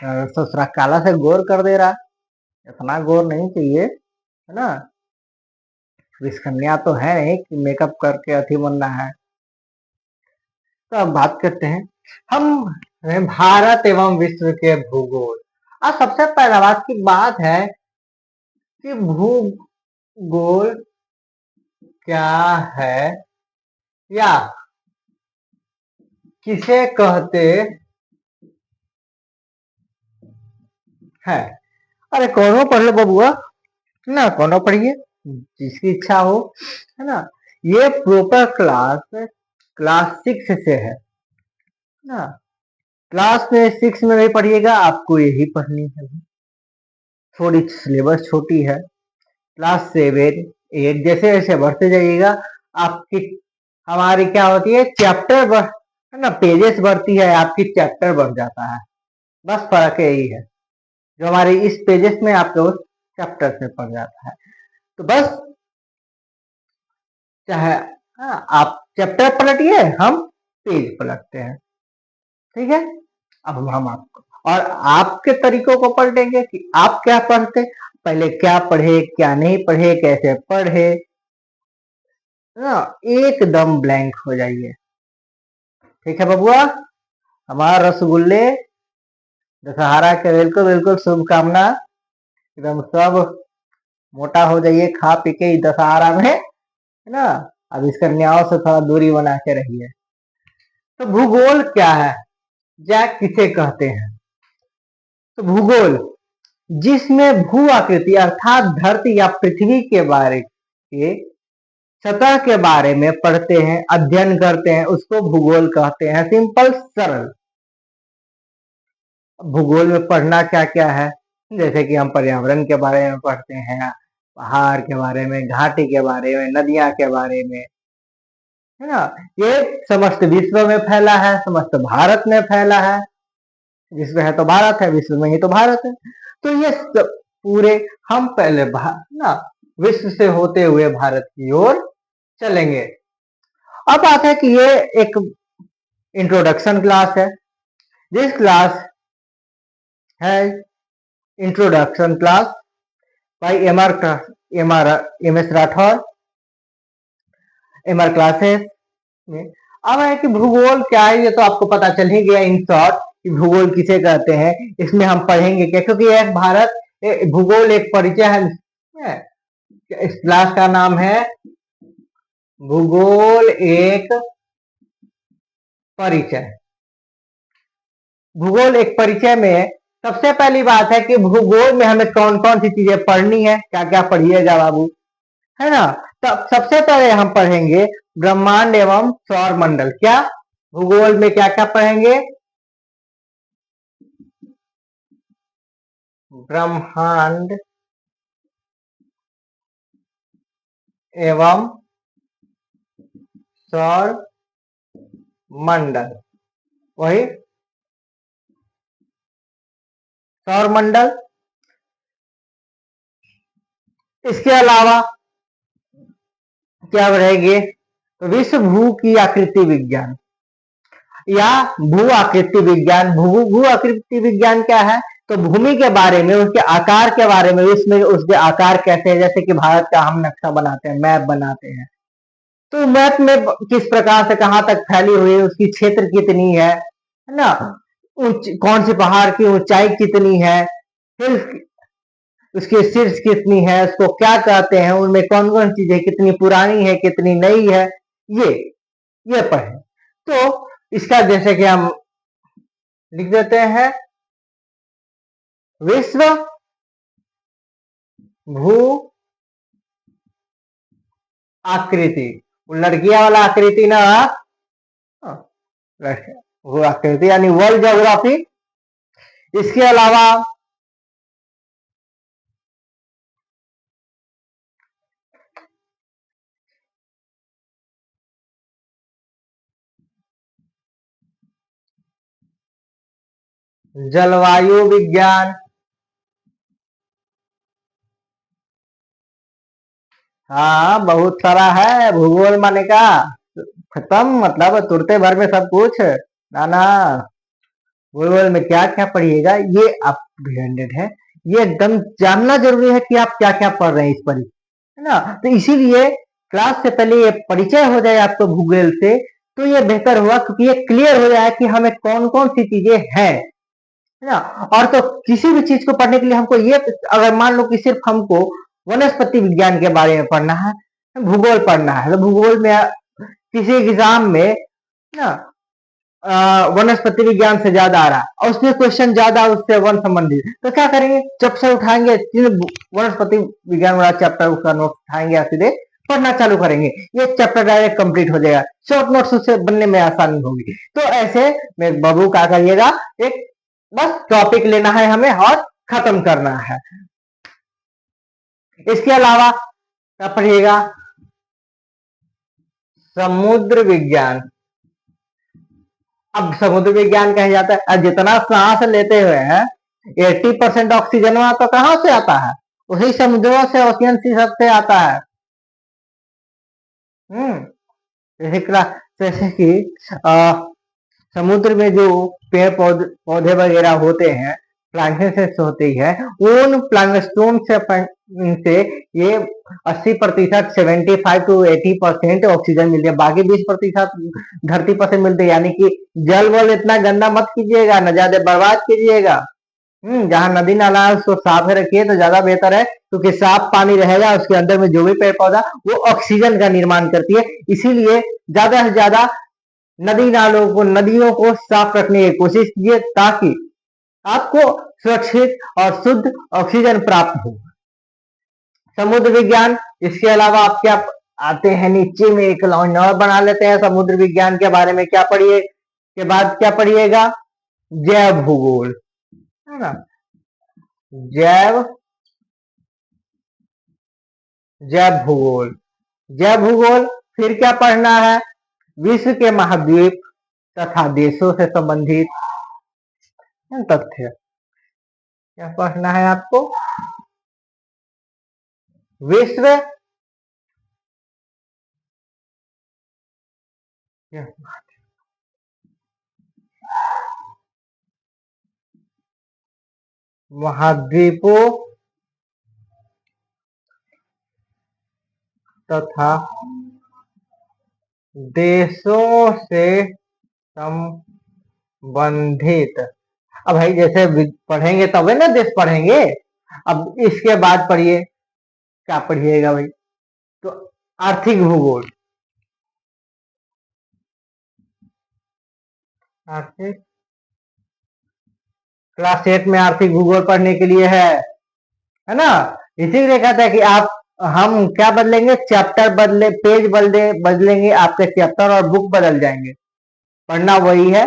ससुरा काला से गोर कर दे रहा, इतना गोर नहीं चाहिए, है ना। विषकन्या तो है नहीं कि मेकअप करके अथी बनना है। तो अब बात करते हैं हम भारत एवं विश्व के भूगोल। अब सबसे पहला बात की बात है कि भूगोल क्या है या किसे कहते हैं। अरे कौनो पढ़ लो बबुआ, ना कौनो पढ़िए, जिसकी इच्छा हो, है ना। ये प्रॉपर क्लास 6 से है ना। क्लास में 6 में नहीं पढ़िएगा, आपको यही पढ़नी है। थोड़ी सिलेबस छोटी है। क्लास 7 8 जैसे जैसे बढ़ते जाइएगा आपकी हमारी क्या होती है, चैप्टर है ना, पेजेस बढ़ती है, आपकी चैप्टर बढ़ जाता है। बस फर्क यही है, जो हमारे इस पेजेस में आपके उस चैप्टर में पढ़ जाता है। तो बस चाहे आप चैप्टर पलटिए, हम पेज पलटते हैं, ठीक है। अब हम आपको और आपके तरीकों को पलटेंगे कि आप क्या पढ़ते, पहले क्या पढ़े, क्या नहीं पढ़े, कैसे पढ़े, ना एकदम ब्लैंक हो जाइए, ठीक है बबुआ। हमारा रसगुल्ले दशहरा के बिल्कुल बिल्कुल शुभकामना, एकदम सब मोटा हो जाइए खा पी के दशहरा में, है ना। अब इस कन्याओं से थोड़ा दूरी बना के रहिए। तो भूगोल क्या है या किसे कहते हैं। तो भूगोल जिसमें भू आकृति अर्थात धरती या पृथ्वी के बारे के सतह के बारे में पढ़ते हैं, अध्ययन करते हैं, उसको भूगोल कहते हैं। सिंपल सरल। भूगोल में पढ़ना क्या क्या है, जैसे कि हम पर्यावरण के बारे में पढ़ते हैं, पहाड़ के बारे में, घाटी के बारे में, नदियां के बारे में, है ना। ये समस्त विश्व में फैला है, समस्त भारत में फैला है। विश्व है तो भारत है, विश्व में ही तो भारत है। तो ये पूरे हम पहले ना विश्व से होते हुए भारत की ओर चलेंगे। अब बात है कि ये एक इंट्रोडक्शन क्लास है। दिस क्लास है introduction class by M S Rathore, MR classes में। अब है कि भूगोल क्या है, ये तो आपको पता चल ही गया इन शॉर्ट कि भूगोल किसे कहते हैं। इसमें हम पढ़ेंगे क्या, क्योंकि एक भारत भूगोल एक परिचय है। इस क्लास का नाम है भूगोल एक परिचय। भूगोल एक परिचय में सबसे पहली बात है कि भूगोल में हमें कौन कौन सी चीजें पढ़नी है, क्या क्या पढ़िएगा बाबू, है ना। तब सबसे पहले हम पढ़ेंगे ब्रह्मांड एवं सौर मंडल। क्या भूगोल में क्या क्या पढ़ेंगे, ब्रह्मांड एवं सौर मंडल, वही सौर मंडल। इसके अलावा क्या रहेंगे, विश्व भू की आकृति विज्ञान या भू आकृति विज्ञान। भू आकृति विज्ञान क्या है, तो भूमि के बारे में, उसके आकार के बारे में, इसमें उसके आकार कैसे है। जैसे कि भारत का हम नक्शा बनाते हैं, मैप बनाते हैं, तो मैप में किस प्रकार से कहां तक फैली हुई है, उसकी क्षेत्र कितनी है ना, कौन सी पहाड़ की ऊंचाई कितनी है, फिर उसकी शीर्ष कितनी है, उसको क्या कहते हैं, उनमें कौन कौन चीजें कितनी पुरानी है, कितनी नई है, ये पढ़े। तो इसका जैसे कि हम लिख देते हैं, विश्व भू आकृति, लड़कियां वाला आकृति ना, भू आकृति यानी वर्ल्ड ज्योग्राफी। इसके अलावा जलवायु विज्ञान, हाँ बहुत सारा है भूगोल माने का खत्म, मतलब तुरते भर में सब कुछ ना ना। भूगोल में क्या क्या पढ़िएगा ये आप डिपेंडेंट है। ये एकदम जानना जरूरी है कि आप क्या क्या पढ़ रहे हैं इस पर, है ना। तो इसीलिए क्लास से पहले ये परिचय हो जाए आपको भूगोल से, तो ये बेहतर हुआ, क्योंकि ये क्लियर हो जाए कि हमें कौन कौन सी चीजें हैं, है ना। और तो किसी भी चीज को पढ़ने के लिए हमको ये, अगर मान लो कि सिर्फ हमको वनस्पति विज्ञान के बारे में पढ़ना है, भूगोल पढ़ना है, तो भूगोल में किसी एग्जाम में ना वनस्पति विज्ञान से ज्यादा आ रहा है और उसमें क्वेश्चन ज्यादा उससे वन संबंधित, तो क्या करेंगे, चैप्टर उठाएंगे, वनस्पति विज्ञान वाला चैप्टर उसका नोट उठाएंगे या सीधे पढ़ना चालू करेंगे, ये चैप्टर डायरेक्ट कंप्लीट हो जाएगा, शॉर्ट नोट्स उससे बनने में आसानी होगी। तो ऐसे में बाबू क्या करिएगा, एक बस टॉपिक लेना है हमें और खत्म करना है। इसके अलावा क्या पढ़िएगा, समुद्र विज्ञान। अब समुद्र विज्ञान कहा जाता है, अब जितना सांस लेते हुए हैं 80% ऑक्सीजन वहां तो कहां से आता है, उसी समुद्रों से, ओशियन सी सब से आता है। जैसे कि समुद्र में जो पेड़ पौधे वगैरह होते हैं, प्लांटेशन होती है, उन प्लांटस्टोन से ये 80% 75 to 80% ऑक्सीजन मिलती है, बाकी 20% धरती पर से मिलते हैं। यानी कि जल वल इतना गंदा मत कीजिएगा, न ज्यादा बर्बाद कीजिएगा। जहाँ नदी नाला है उसको साफ रखिए तो ज्यादा बेहतर है, क्योंकि साफ पानी रहेगा, उसके अंदर में जो भी पेड़ पौधा वो ऑक्सीजन का निर्माण करती है। इसीलिए ज्यादा से ज्यादा नदी नालों को, नदियों को साफ रखने की कोशिश कीजिए, ताकि आपको सुरक्षित और शुद्ध ऑक्सीजन प्राप्त हो। समुद्र विज्ञान, इसके अलावा आप क्या आते हैं, नीचे में एक लाइन और बना लेते हैं समुद्र विज्ञान के बारे में। क्या पढ़िए के बाद क्या पढ़िएगा, जैव भूगोल, है ना। जैव जैव भूगोल, जैव भूगोल, फिर क्या पढ़ना है, विश्व के महाद्वीप तथा देशों से संबंधित तथ्य। क्या पढ़ना है आपको, विश्व महाद्वीपों तथा देशों से संबंधित। अब भाई जैसे पढ़ेंगे तबे ना देश पढ़ेंगे। अब इसके बाद पढ़िए, क्या पढ़िएगा भाई, तो आर्थिक भूगोल। आर्थिक, क्लास 8 में आर्थिक भूगोल पढ़ने के लिए है ना। इसीलिए कहता है कि आप, हम क्या बदलेंगे, चैप्टर बदले, पेज बदलेंगे, आपके चैप्टर और बुक बदल जाएंगे, पढ़ना वही है।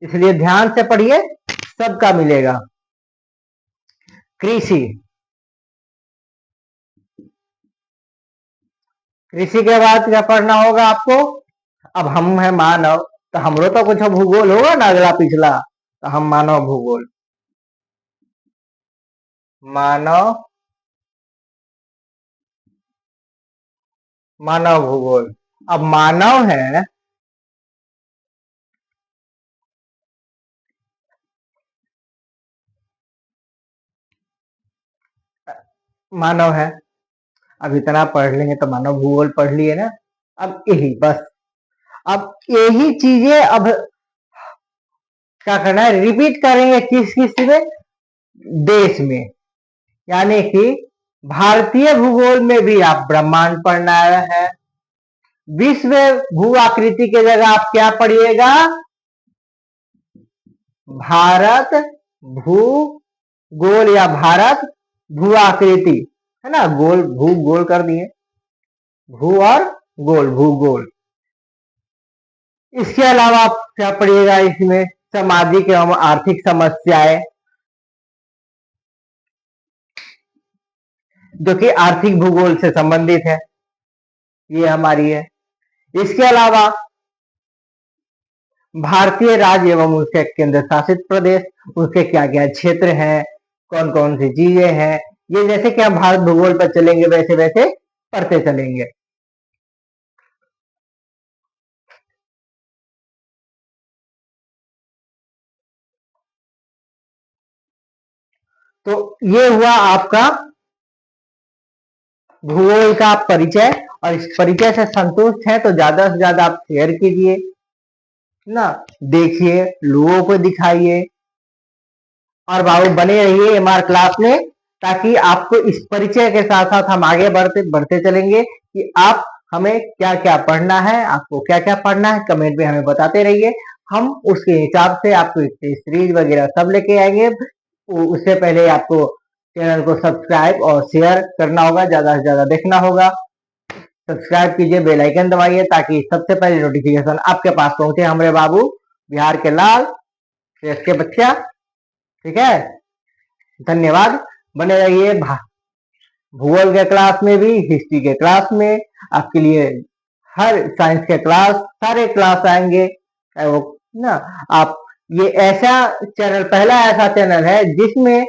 इसलिए ध्यान से पढ़िए, सबका मिलेगा। कृषि, कृषि के बाद क्या पढ़ना होगा आपको, अब हम है मानव, तो हमरो तो कुछ भूगोल होगा ना अगला पिछला, तो हम मानव भूगोल, मानव मानव भूगोल। अब मानव है, मानव है, अब इतना पढ़ लेंगे तो मानव भूगोल पढ़ लिए ना। अब यही बस, अब यही चीजें अब क्या करना है, रिपीट करेंगे, किस किस में, देश में। यानी कि भारतीय भूगोल में भी आप ब्रह्मांड पढ़ना है, विश्व भू आकृति के जगह आप क्या पढ़िएगा, भारत भूगोल या भारत भू आकृति, है ना। गोल भू गोल कर दिए, भू और गोल, भूगोल। इसके अलावा आप क्या पढ़िएगा इसमें, सामाजिक एवं आर्थिक समस्याएं, जो कि आर्थिक भूगोल से संबंधित है, ये हमारी है। इसके अलावा भारतीय राज्य एवं उसके केंद्र शासित प्रदेश, उसके क्या क्या क्षेत्र हैं, कौन कौन सी चीजें हैं, ये जैसे कि हम भारत भूगोल पर चलेंगे वैसे वैसे पढ़ते चलेंगे। तो ये हुआ आपका भूगोल का परिचय। और इस परिचय से संतुष्ट है तो ज्यादा से ज्यादा आप शेयर कीजिए ना, देखिए, लोगों को दिखाइए, और बाबू बने रहिए एमआर क्लास में, ताकि आपको इस परिचय के साथ साथ हम आगे बढ़ते बढ़ते चलेंगे कि आप हमें क्या क्या पढ़ना है, आपको क्या क्या पढ़ना है, कमेंट में हमें बताते रहिए। हम उसके हिसाब से आपको एक सीरीज वगैरह सब लेके आएंगे। उससे पहले आपको चैनल को सब्सक्राइब और शेयर करना होगा, ज्यादा से ज्यादा देखना होगा। सब्सक्राइब कीजिए, बेल आइकन दबाइए, ताकि सबसे पहले नोटिफिकेशन आपके पास पहुंचे। हमारे बाबू बिहार के लाल, देश के बच्चा। ठीक है, धन्यवाद। बने रहिए भूगोल के क्लास में भी, हिस्ट्री के क्लास में, आपके लिए हर साइंस के क्लास, सारे क्लास आएंगे। वो ना, आप ये ऐसा चैनल, पहला ऐसा चैनल है जिसमें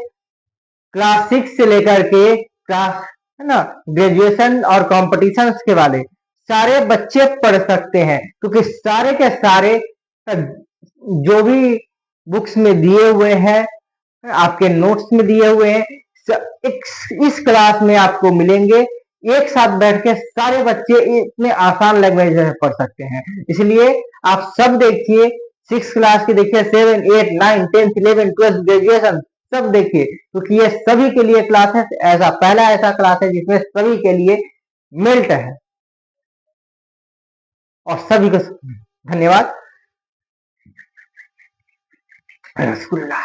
क्लास 6 से लेकर के क्लास, है ना, ग्रेजुएशन और कॉम्पिटिशन के वाले सारे बच्चे पढ़ सकते हैं, क्योंकि सारे के सारे जो भी बुक्स में दिए हुए हैं, आपके नोट्स में दिए हुए हैं, इस क्लास में आपको मिलेंगे। एक साथ बैठ के सारे बच्चे इतने आसान लैंग्वेज में पढ़ सकते हैं। इसलिए आप सब देखिए, 6 क्लास की देखिए, 7, 8, 9, 10, 11, 12 ग्रेजुएशन सब देखिए, क्योंकि ये सभी के लिए क्लास है। ऐसा पहला ऐसा क्लास है जिसमें सभी के लिए मिल्ट है। और सभी को धन्यवाद। रसगुल्ला।